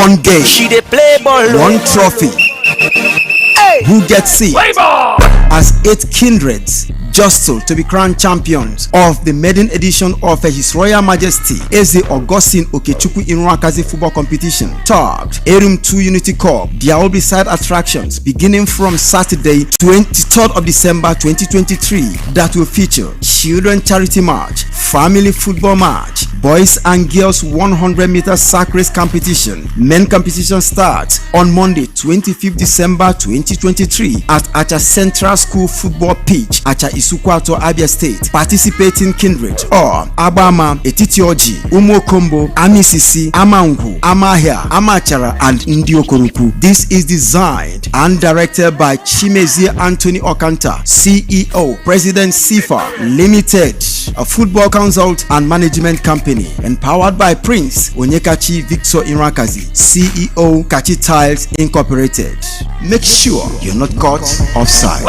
One game. She dey play ball. One trophy. Hey. Who gets it? As 8 kindreds jostle to be crowned champions of the maiden edition of His Royal Majesty Eze Augustine Okechukwu Iruakazi football competition, tagged Erim 2 Unity Cup. There will be side attractions beginning from Saturday, 23rd of December 2023, that will feature children charity match, family football match, boys and girls 100-meter sack race competition. Men competition starts on Monday, 25th December 2023 at Acha Central School football pitch, Acha Isukwato, Abia State. Participating kindred or Abama, Etitioji, Umokombo, Amisisi, Amangu, Amahia, Amachara, and Ndiokoruku. This is designed and directed by Chimezie Anthony Okanta, CEO, President Sifa Limited, a football consult and management company, empowered by Prince Onyekachi Victor Iruakazi, CEO, Kachi Tiles Incorporated. Make sure you're not caught offside.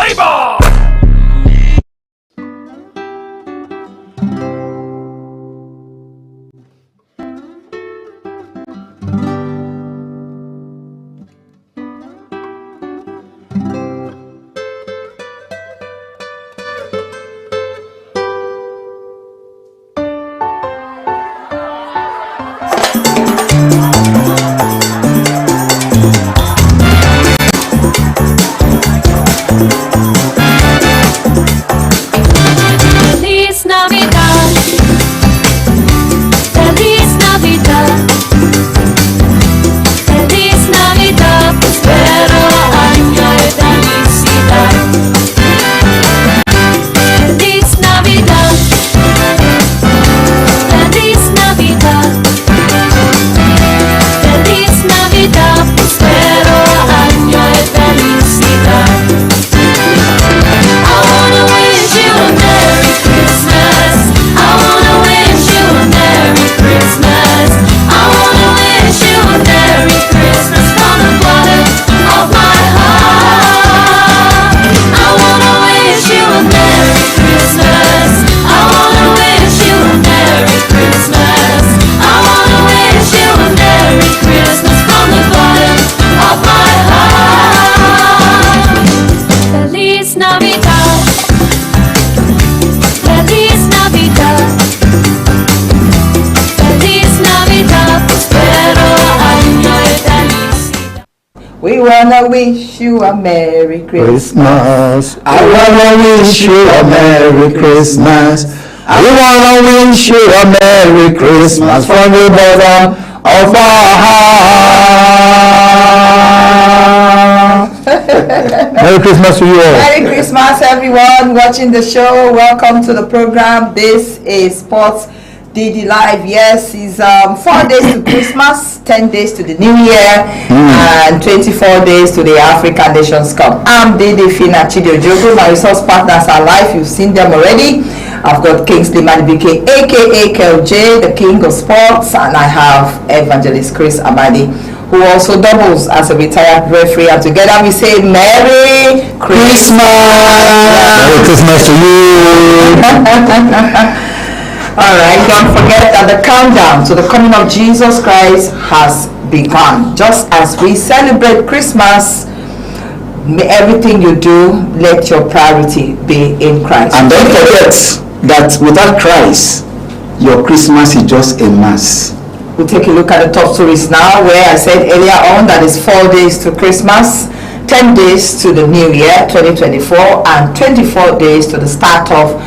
We wanna wish you a Merry Christmas. I wanna wish you a Merry Christmas. I wanna wish you a Merry Christmas from the bottom of our heart. Merry Christmas to you all. Merry Christmas, everyone watching the show. Welcome to the program. This is Sports Didi Live. Yes, it's 4 days to Christmas, 10 days to the New Year, and 24 days to the African Nations Cup. I'm Didi Fina Chidiojogo. My resource partners are live. You've seen them already. I've got Kingsley Madibike, aka KLJ, the King of Sports, and I have Evangelist Chris Amadi, who also doubles as a retired referee. And together we say Merry Christmas. Merry Christmas to you. Alright, don't forget that the countdown to the coming of Jesus Christ has begun. Just as we celebrate Christmas, everything you do, let your priority be in Christ. And don't forget that without Christ, your Christmas is just a mass. We'll take a look at the top stories now, where I said earlier on that it's 4 days to Christmas, 10 days to the New Year 2024, and 24 days to the start of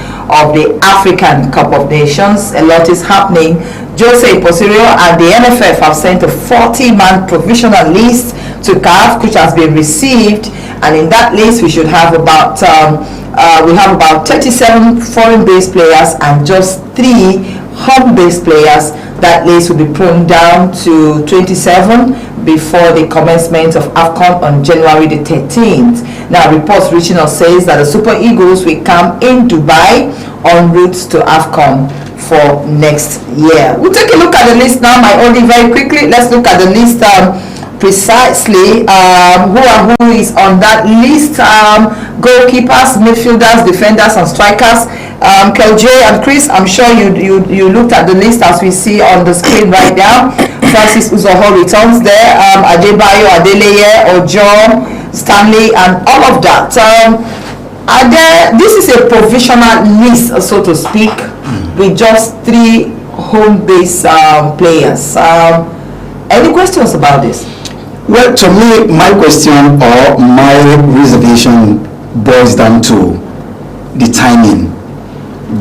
the African Cup of Nations. A lot is happening. Jose Posirio and the NFF have sent a 40-man provisional list to CAF, which has been received, and in that list we should have about 37 foreign-based players and just 3 home-based players. That list will be pruned down to 27 before the commencement of AFCON on January the 13th. Now, reports reaching us says that the Super Eagles will come in Dubai en route to AFCON for next year. We'll take a look at the list now, my only very quickly. Let's look at the list precisely. Who is on that list? Goalkeepers, midfielders, defenders, and strikers. KLJ and Chris, I'm sure you looked at the list as we see on the screen right now. Francis Uzoho returns there, Adebayo, Adeleye, Ojo, Stanley, and all of that. This is a provisional list, so to speak, with just 3 home-based players. Any questions about this? Well, to me, my question or my reservation boils down to the timing.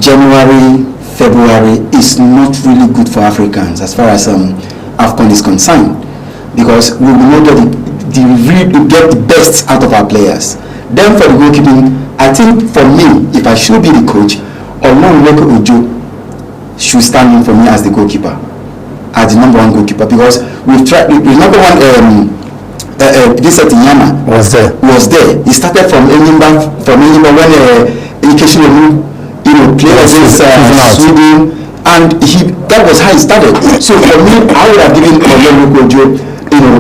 January, February is not really good for Africans as far as AFCON is concerned, because we will not get get the best out of our players. Then for the goalkeeping, I think for me, if I should be the coach, Olonweko Ojo should stand in for me as the goalkeeper, as the number 1 goalkeeper, because we've tried. The number 1 Vincent Inyama was there. He started from Enyimba when education played against Sweden, and that was how he started. So for me, I would have given Olonweko Ojo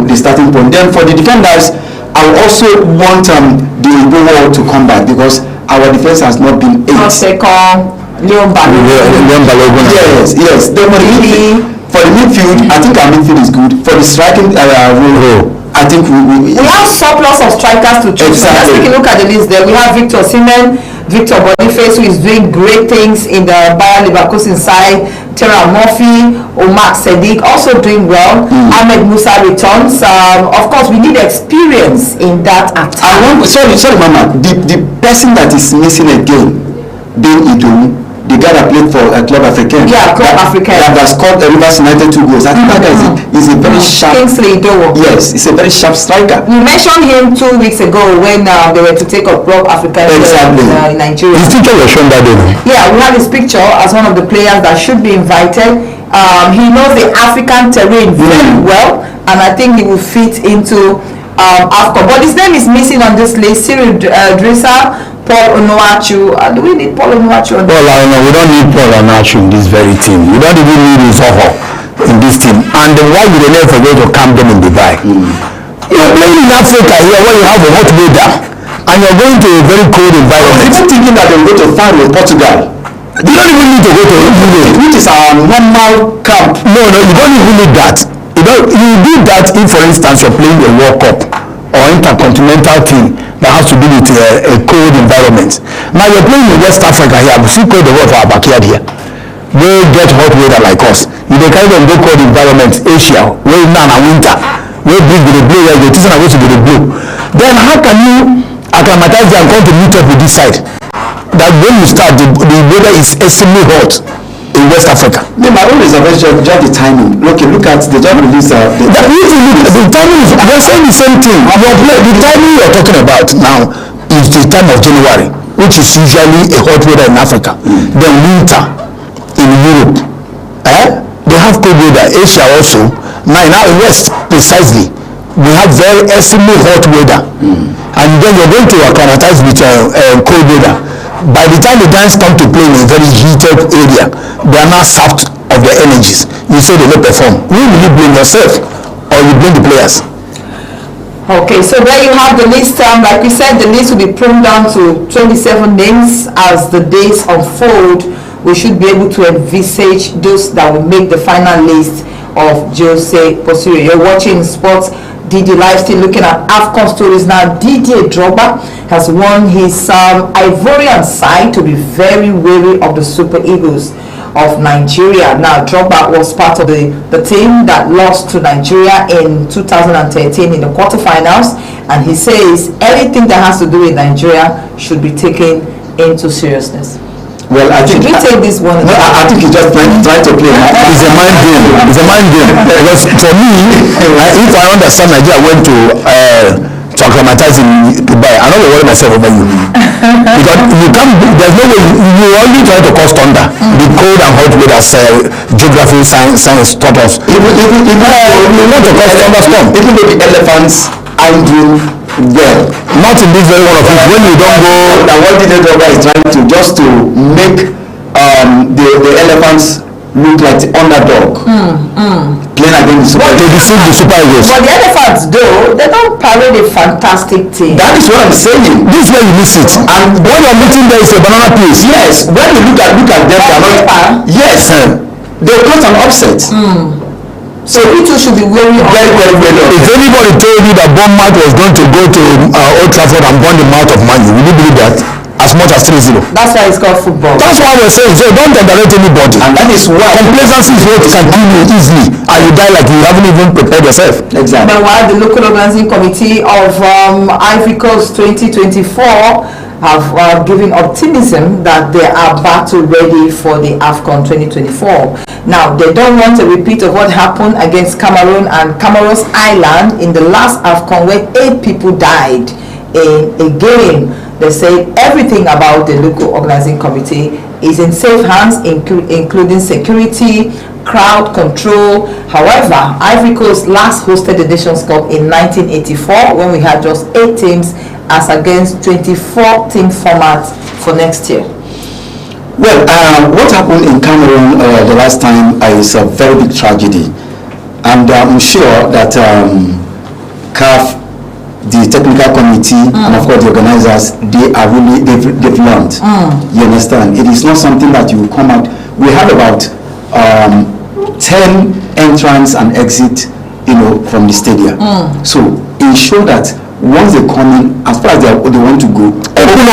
the starting point. Then for the defenders, I would also want the Igbo to come back, because our defense has not been 8. Leon Balogun. Yes. Then for the midfield, I think our midfield is good. For the striking role, I think we have surplus of strikers to choose. Exactly. Let's take a look at the list there. We have Victor Osimhen, Victor Boniface, who is doing great things in the Bayer Leverkusen side. Terra Murphy, Omar Sadiq also doing well. Ahmed Musa returns. Of course, we need experience in that attack. Sorry, Mama. The person that is missing again, being Idou, the guy that played for Club Africain. Yeah, Club Africain. That scored Rivers United 2 goals. I think that guy is a very sharp. Kingsley Idowu. Yes, he's a very sharp striker. We mentioned him 2 weeks ago when they were to take up Club Africain in Nigeria. His picture was shown that day. Yeah, we have his picture as one of the players that should be invited. He knows the African terrain very well, and I think he will fit into AFCON. But his name is missing on this list. Cyril Drissa, Paul Onuachu. Do we need Paul Onuachu? We don't need Paul Onuachu in this very team. We don't even need Uzoho in this team. And why would they never forget to camp them in Dubai? You're playing in Africa here where you have a hot weather, and you're going to a very cold environment. People thinking that they'll go to Faro, Portugal. They don't even need to go to England, which is our normal camp. No, you don't even need that. You do that if, for instance, you're playing a World Cup or intercontinental team that has to do with a cold environment. Now you're playing in West Africa here, we see cold the world for our backyard here. They get hot weather like us. You dey carry them go cold environment, Asia, where now na winter, where big with the blue, where the season are going to be the blue. Then how can you acclimatize and come to meet up with this side? That when you start, the weather is extremely hot in West Africa. My own reservation just the timing. Look at the job release. The timing is, they're saying the same thing. The timing you're talking about now is the time of January, which is usually a hot weather in Africa. Then winter in Europe. They have cold weather. Asia also. Now in West precisely, we have very extremely hot weather. And then you're going to acclimatize with cold weather. By the time the guys come to play in a very heated area, they are now sapped of their energies. You say they don't perform. Will you blame yourself or you blame the players? Okay, so there you have the list. Like we said, the list will be pruned down to 27 names. As the days unfold, we should be able to envisage those that will make the final list of Jose Posiro. You're watching Sports Didi Live, still looking at AFCON stories now. Didi Drogba has won his Ivorian side to be very wary of the Super Eagles of Nigeria. Now, Drogba was part of the team that lost to Nigeria in 2013 in the quarterfinals, and he says anything that has to do with Nigeria should be taken into seriousness. Well, I think should we take this one? No, I think he's just trying to play. It's a mind game. It's a mind game. Because for me, if I understand Nigeria went to acclimatize in Dubai, I don't worry myself over you. Because you can't. There's no way. You only try to cause thunder. The cold and hot weather, geography, science taught us. Even you want to cause thunderstorm. Even though the elephants aren't doing well, not in this very one of it. When you don't go, and what Didi Drogba is trying to just to make the elephants look like the underdog playing against to defeat the Super Eagles. But the elephants, though, they don't parade a fantastic team. That is what I'm saying. This is where you miss it. And when you're meeting there is a banana piece. Yes. When you look at them, they are not. Yes. They'll cause an upset. So you two should be wary of very, very, very. If anybody told you that Bournemouth was going to go to Old Trafford and burn the mouth of Man U, will you believe that? As much as 3-0. That's why it's called football. That's why we're saying, so don't underrate anybody. And that is why complacency is what can kill you easily, and you die like you haven't even prepared yourself. Exactly. But while the local organizing committee of Ivory Coast 2024 have given optimism that they are battle ready for the AFCON 2024. Now, they don't want a repeat of what happened against Cameroon and Comoros Island in the last AFCON, where 8 people died in a game. They say everything about the local organizing committee is in safe hands, including security, crowd control. However, Ivory Coast last hosted the Nations Cup in 1984 when we had just 8 teams as against 24-team format for next year. Well, what happened in Cameroon the last time is a very big tragedy, and I'm sure that CAF, the technical committee, and of course the organizers, they've learned. You understand? It is not something that you come out. We have about 10 entrance and exit, from the stadium. So ensure that once they come in, as far as they want to go, open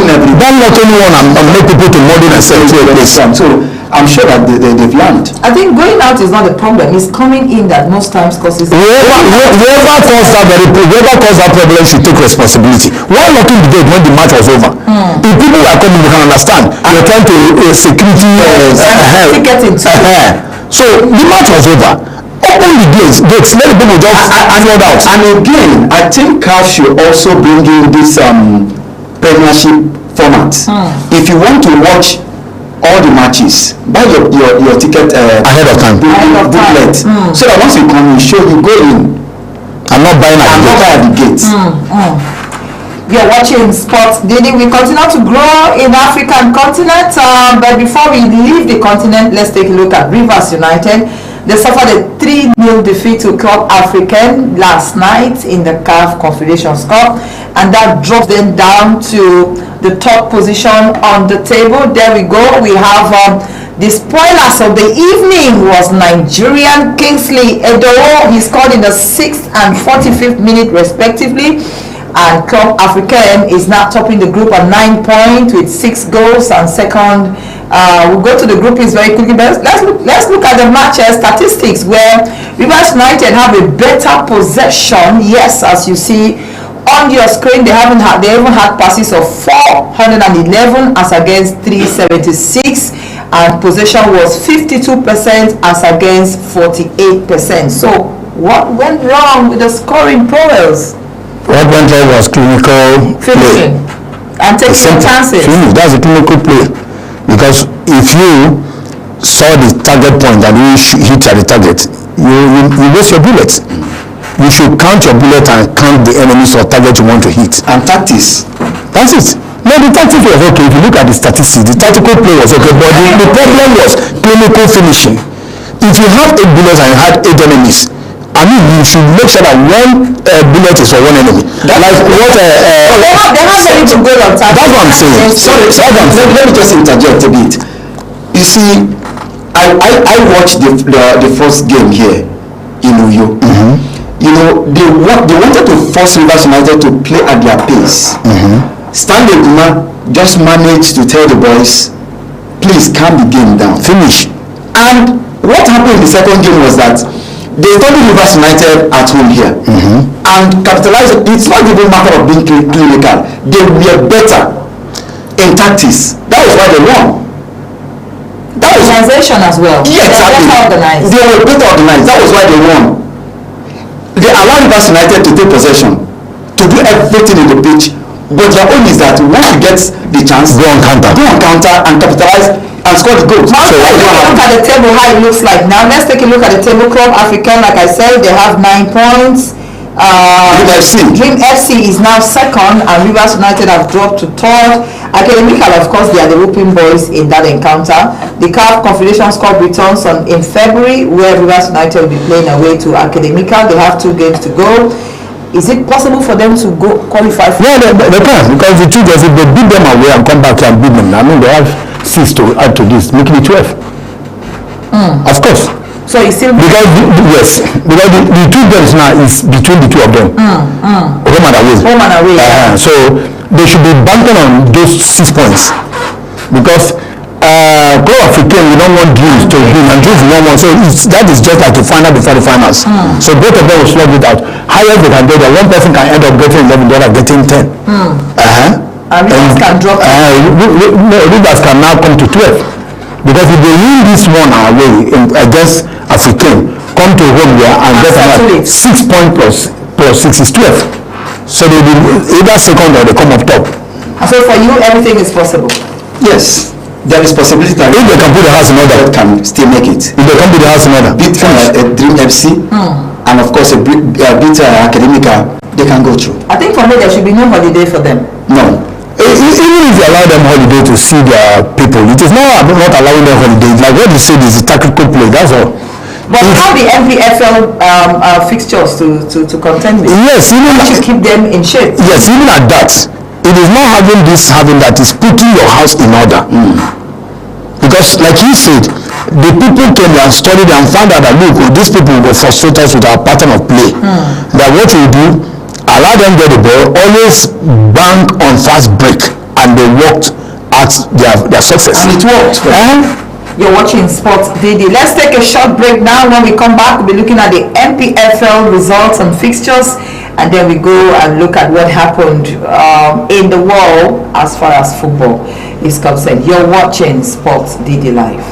everything. Don't let anyone and make people to model themselves to a place. So I'm sure that they've learned. I think going out is not the problem. It's coming in that most times causes. Whoever caused that problem should take responsibility. Why locking the gate when the match was over? If people are coming, you can understand. You're trying to security. So the match was over. Open the gates, let the people just flood out. And again, I think CAF should also bring in this Premiership format. If you want to watch all the matches, buy your ticket ahead of time. Booklet. So that once you come in, you go in. I'm not buying at the gates. You're watching Sports Didi. We continue to grow in African continent, but before we leave the continent, let's take a look at Rivers United. They suffered a 3-0 defeat to Club African last night in the CAF Confederations Cup, and that drops them down to the top position on the table. There we go. We have the spoilers of the evening was Nigerian Kingsley Edowo. He scored in the 6th and 45th minute respectively. And Club African is now topping the group at 9 points with 6 goals, and second. We'll go to the groupings very quickly. But let's look at the match statistics, where Rivers United have a better possession. Yes, as you see on your screen, they even had passes of 411 as against 376, and possession was 52% as against 48%. So what went wrong with the scoring prowess? What went wrong was clinical finishing and taking chances. That's a clinical play. Because if you saw the target point and you hit at the target, you waste your bullets. You should count your bullet and count the enemies or target you want to hit. And tactics. That's it. No, the tactics was okay. If you look at the statistics, the tactical play was okay. But the problem was clinical finishing. If you have 8 bullets and you had 8 enemies, you should make sure that one bullet is for one enemy. They have ready to go on target. That's what I'm saying. Sorry, let me just interject a bit. You see, I watched the first game here in Uyo. They wanted to force Rivers United to play at their pace. Stanley Kuma just managed to tell the boys, please calm the game down. Finish. And what happened in the second game was that they studied Rivers United at home here and capitalized. It's not even a matter of being clinical. They were better in tactics. That was why they won. That was organization as well. Yeah, exactly. They were better organized. That was why they won. They allowed Rivers United to take possession, to do everything in the pitch. But their own is that once you get the chance, go on counter and capitalize and score the goal. Let's take a look at the table, how it looks like now. Let's take a look at the table. Club African, like I said, they have 9 points. Dream FC is now second, and Rivers United have dropped to third. Academical, of course, they are the whooping boys in that encounter. The CAF Confederations Cup returns in February, where Rivers United will be playing away to Academical. They have 2 games to go. Is it possible for them to go qualify for? Yeah, they can, because the truth is, if they beat them away and come back and beat them, they have 6 to add to this, making it 12. Of course. So you still because because the two games now is between the two of them. Home and away. Home and away. So they should be banking on those 6 points because Club African, we don't want dreams to win and dreams we don't want. So that is just like the final before the finals. So both of them will slug it out. Higher they can get there, one person can end up getting 11, the other getting 10. And Rivers can drop. Rivers can now come to 12 because if they win this one away against African, come to home there and get another 6 points plus 6 is 12. So they will either second or they come up top. So for you, everything is possible. Yes, there is possibility that if they can put the house in order, can still make it. If they can put the house in order, Beat Dream FC and of course beat Academica, they can go through. I think for me there should be no holiday for them. No. Even if you allow them holiday to see their people, it is not allowing them holiday. Like what you said is a tactical play, that's all. But how the MPFL fixtures to contend with? Yes, even to keep them in shape. Yes, even at that, it is not having that is putting your house in order. Because like you said, the people came and studied and found out that look, these people were frustrated with our pattern of play. That what we do, allow them get the ball, always bank on fast break, and they worked at their success. And it worked. You're watching Sports Didi. Let's take a short break now. When we come back, we'll be looking at the MPFL results and fixtures, and then we go and look at what happened in the world as far as football is concerned. You're watching Sports Didi Live.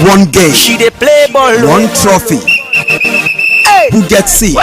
One game, She dey play ball. one trophy. Who gets it?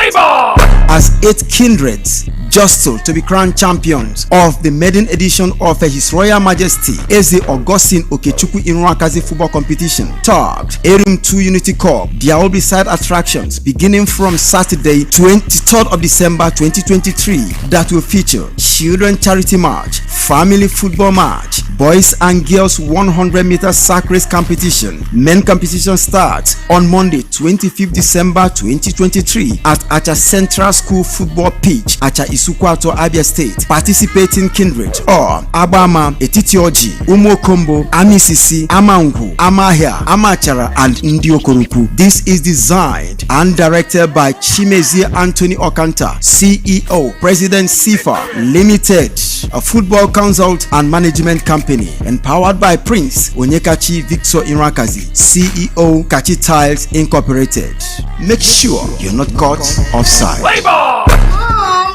As 8 kindreds jostle to be crowned champions of the maiden edition of His Royal Majesty Eze Augustine Okechukwu Iruakazi football competition, tagged Erim 2 Unity Cup. There will be side attractions beginning from Saturday 23rd of December 2023 that will feature children charity match, family football match, boys and girls 100-meter sack race competition. Men competition starts on Monday 25th December 2023 at Acha Central School football pitch, Acha Isukwato, Abia State. Participating kindred are Abama, Etitioji, Umokombo, Amisisi, Amangu, Amahia, Amachara, and Ndiokoruku. This is designed and directed by Chimezie Anthony Okanta, CEO, President Sifa Limited, a football consult and management company, empowered by Prince Onyekachi Victor Iruakazi, CEO, Kachi Tiles Incorporated. Make sure you're not caught offside. Mom,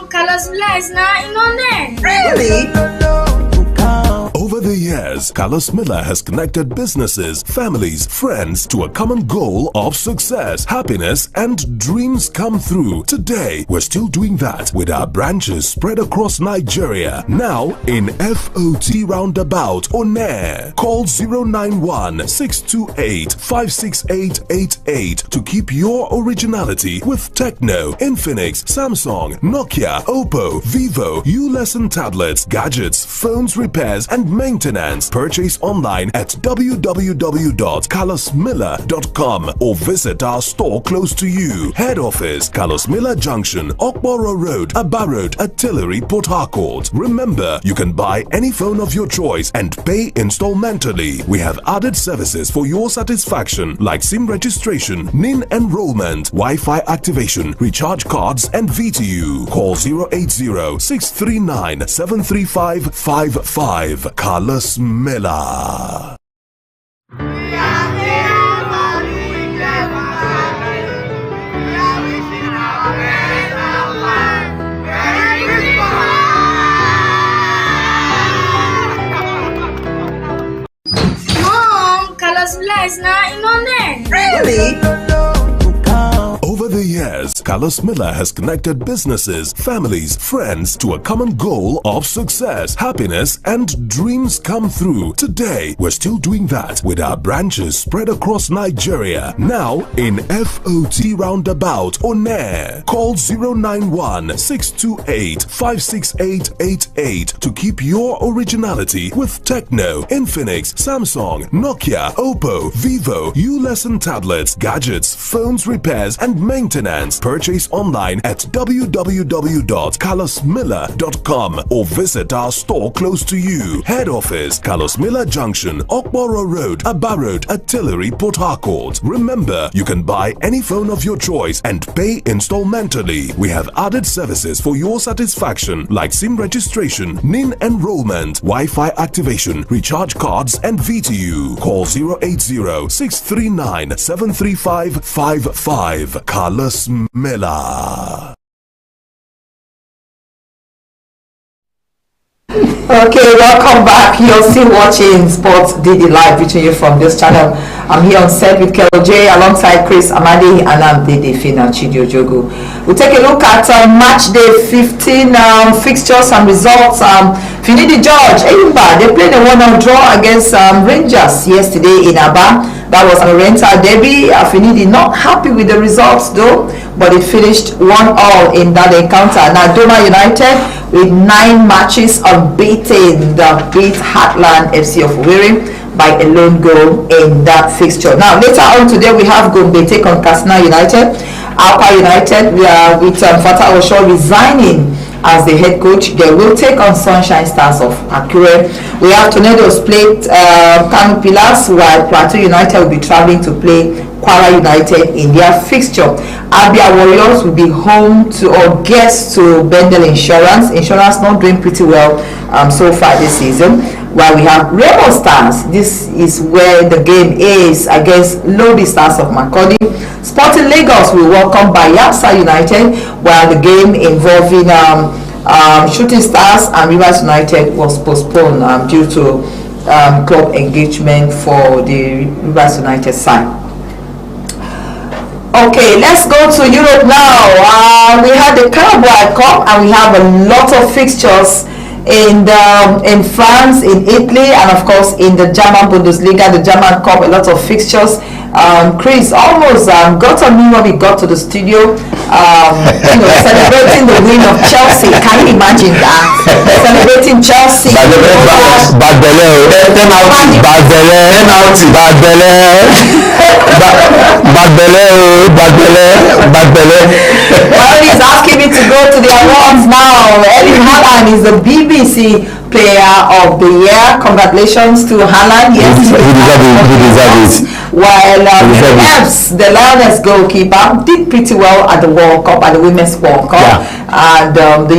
Carlos Villa is now in on it. Really? Over the years, Carlos Miller has connected businesses, families, friends to a common goal of success, happiness, and dreams come through. Today, we're still doing that with our branches spread across Nigeria. Now in FOT Roundabout, Onne. Call 091-628-56888 to keep your originality with Techno, Infinix, Samsung, Nokia, Oppo, Vivo, U-Lesson tablets, gadgets, phones repairs, and maintenance. Purchase online at www.carlosmiller.com or visit our store close to you. Head office, Carlos Miller Junction, Okboro Road, Aba Road, Artillery, Port Harcourt. Remember, you can buy any phone of your choice and pay installmentally. We have added services for your satisfaction like SIM registration, NIN enrollment, Wi-Fi activation, recharge cards, and VTU. Call 080-639-73555. Carlos Miller. Mom, Carlos Villa is now in on it. Really? Over the the years, Carlos Miller has connected businesses, families, friends to a common goal of success, happiness, and dreams come through. Today, we're still doing that with our branches spread across Nigeria. Now in FOT Roundabout, One. Call 091-628-56888 to keep your originality with Techno, Infinix, Samsung, Nokia, Oppo, Vivo, U-Lesson tablets, gadgets, phones repairs and maintenance. Purchase online at www.carlosmiller.com or visit our store close to you. Head office, Carlos Miller Junction, Okboro Road, Aba Road, Artillery, Port Harcourt. Remember, you can buy any phone of your choice and pay installmentally. We have added services for your satisfaction like SIM registration, NIN enrollment, Wi-Fi activation, recharge cards and VTU. Call 080-639-73555. Carlos Miller. Okay, welcome back. You're still watching Sports Didi Live, reaching you from this channel. I'm here on set with Kel J alongside Chris Amadi, and I'm Didi Fina Chidiojogo. We'll take a look at match day 15 fixtures and results. Finidi George, Eyimba, they played a 1-1 draw against Rangers yesterday in Aba. That was a rental derby. Finidi not happy with the results though, but it finished 1-1 in that encounter. Now Doma United with 9 matches unbeaten, that beat Heartland FC of Owerri by a lone goal in that fixture. Now later on today we have Gombe take on Katsina United. Alpa United, we are with Fatah Osho resigning as the head coach. They will take on Sunshine Stars of Akure. We have Tornadoes play Kano Pillars, while Plateau United will be traveling to play Kwara United in their fixture. Abia Warriors will be home to or guests to Bendel Insurance. Insurance not doing pretty well so far this season. While we have Rebel Stars, this is where the game is against Lodi Stars of Makurdi. Sporting Lagos will welcome Bayelsa United, while the game involving Shooting Stars and Rivers United was postponed due to club engagement for the Rivers United side. Okay, let's go to Europe now. We had the Carabao Cup and we have a lot of fixtures in France, in Italy, and of course in the German Bundesliga, the German Cup, a lot of fixtures. Chris almost got on me when we got to the studio, celebrating the win of Chelsea. Can you imagine that? Celebrating Chelsea. Well, he's asking me to go to the awards now. Erling Haaland is the BBC Player of the Year. Congratulations to Haaland. Yes, he deserves it. While the Lioness goalkeeper did pretty well at the World Cup, at the Women's World Cup, and the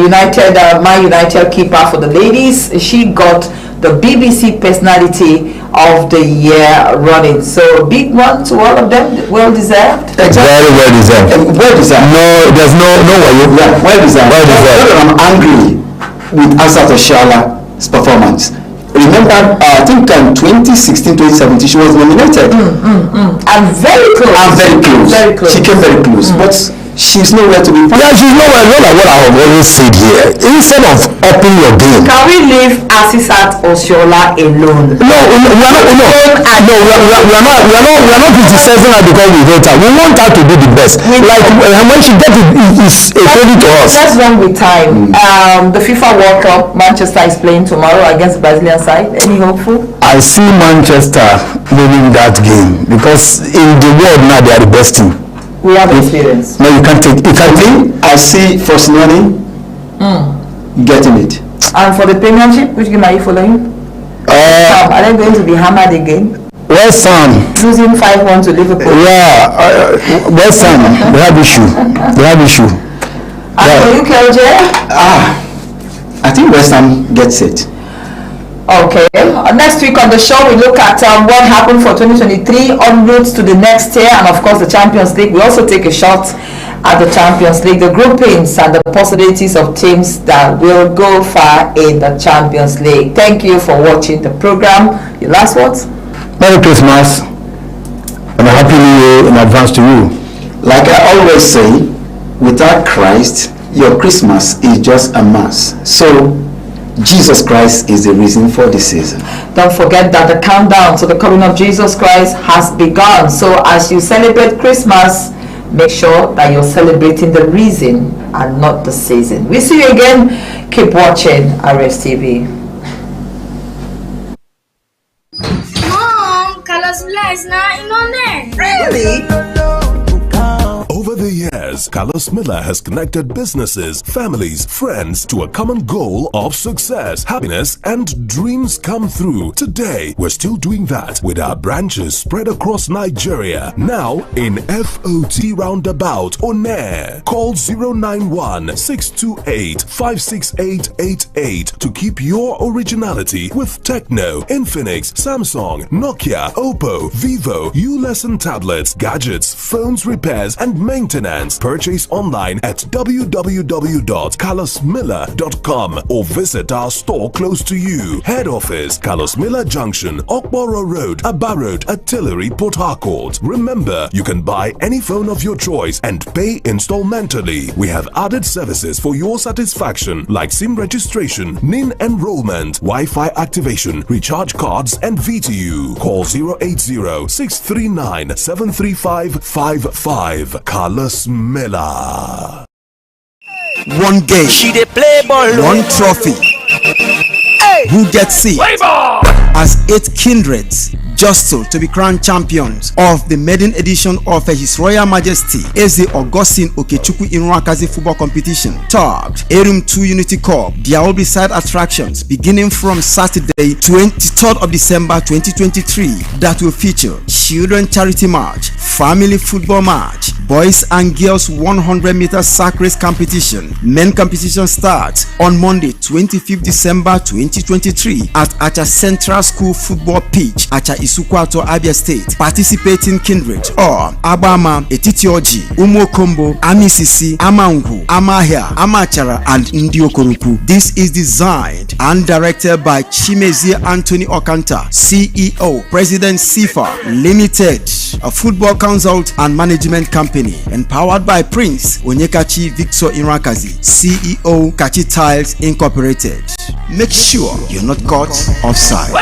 Man United keeper for the ladies, she got the BBC Personality of the Year running. So big one to all of them, well deserved. Very well deserved. Well deserved. No, there's no way. Yeah, well deserved. Well deserved. I'm angry with Asat Oshiala's performance. Remember, I think 2016-2017 she was nominated. And very close. Very close. She came very close, but she's nowhere to be found. Yeah, she's nowhere. What I have always said here, instead of upping your game. Can we leave Asisat Oshola alone? No, we are not criticizing her because we hate her. We want her to do the best. Like when she gets it, it's a credit to us. That's wrong with time. The FIFA World Cup, Manchester is playing tomorrow against Brazilian side. Any hopeful? I see Manchester winning that game because in the world now they are the best team. We have experience. No, you can't take. I see Frosinone getting it. And for the Premiership, which game are you following? Are they going to be hammered again? West Ham losing 5-1 to Liverpool. Yeah, West Ham they have issue. And for you, KLJ? I think West Ham gets it. Okay, next week on the show we look at what happened for 2023 en route to the next year, and of course the Champions League. We also take a shot at the Champions League, the groupings and the possibilities of teams that will go far in the Champions League. Thank you for watching the program. Your last words? Merry Christmas and a Happy New Year in advance to you. Like I always say, without Christ, your Christmas is just a mass. So Jesus Christ is the reason for the season. Don't forget that the countdown to the coming of Jesus Christ has begun. So as you celebrate Christmas, make sure that you're celebrating the reason and not the season. We see you again. Keep watching Rstv. Mom, Carlos Miller is now in on there. Really? Over the years, Carlos Miller has connected businesses, families, friends to a common goal of success, happiness, and dreams come true. Today, we're still doing that with our branches spread across Nigeria. Now in FOT Roundabout on air. Call 091-628-56888 to keep your originality with Techno, Infinix, Samsung, Nokia, Oppo, Vivo, U-Lesson tablets, gadgets, phones repairs, and maintenance. Purchase online at www.carlosmiller.com or visit our store close to you. Head office, Carlos Miller Junction, Okboro Road, Aba Road, Artillery, Port Harcourt. Remember, you can buy any phone of your choice and pay installmentally. We have added services for your satisfaction like SIM registration, NIN enrollment, Wi-Fi activation, recharge cards, and VTU. Call 080-639-73555. Carlos Miller. One game, She dey play ball. one trophy. Who gets it? As 8 kindreds jostle to be crowned champions of the maiden edition of His Royal Majesty Eze Augustine Okechukwu Iruakazi football competition, tagged Erum 2 Unity Cup. There will be side attractions beginning from Saturday, 23rd of December 2023, that will feature children charity match, family football match, boys and girls 100-meter sack race competition. Men competition starts on Monday, 25th December 2023 at Acha Central School football pitch, Acha Isukwato, Abia State. Participating kindred or Abama, Etitioji, Umokombo, Amisisi, Amangu, Amahia, Amachara, and Ndiokoruku. This is designed and directed by Chimezie Anthony Okanta, CEO, President Sifa Limited, a football consult and management company, empowered by Prince Onyekachi Victor Iruakazi, CEO, Kachi Tiles Incorporated. Make sure you're not caught offside.